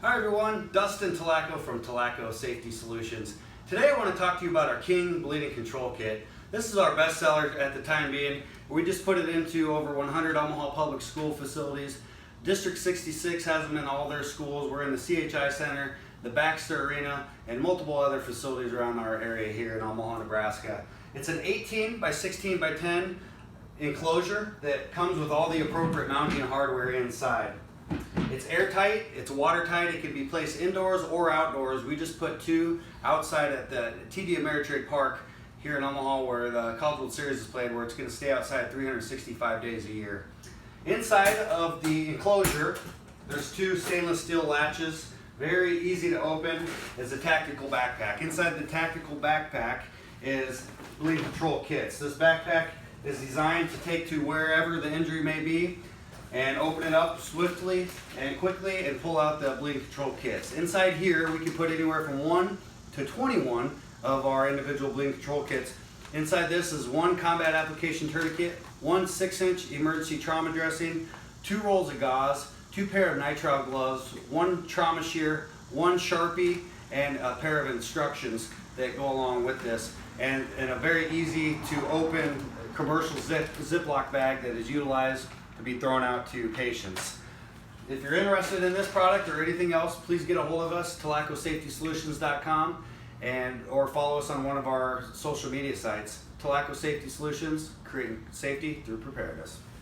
Hi everyone, Dustin Talacko from Talacko Safety Solutions. Today I want to talk to you about our King Bleeding Control Kit. This is our best seller at the time being. We just put it into over 100 Omaha public school facilities. District 66 has them in all their schools. We're in the CHI Center, the Baxter Arena, and multiple other facilities around our area here in Omaha, Nebraska. It's an 18 by 16 by 10 enclosure that comes with all the appropriate mounting hardware inside. It's airtight, it's watertight, it can be placed indoors or outdoors. We just put two outside at the ETD Ameritrade Park here in Omaha where the College World Series is played, where it's going to stay outside 365 days a year. Inside of the enclosure, there's two stainless steel latches, very easy to open, is a tactical backpack. Inside the tactical backpack is bleeding control kits. This backpack is designed to take to wherever the injury may be and open it up swiftly and quickly and pull out the bleeding control kits. Inside here we can put anywhere from 1 to 21 of our individual bleeding control kits. Inside this is one combat application tourniquet, one 6-inch emergency trauma dressing, 2 rolls of gauze, 2 pair of nitrile gloves, 1 trauma shear, 1 Sharpie, and a pair of instructions that go along with this, and a very easy to open commercial Ziploc bag that is utilized to be thrown out to patients. If you're interested in this product or anything else, please get a hold of us, TalackoSafetySolutions.com, or follow us on one of our social media sites. Talacko Safety Solutions, creating safety through preparedness.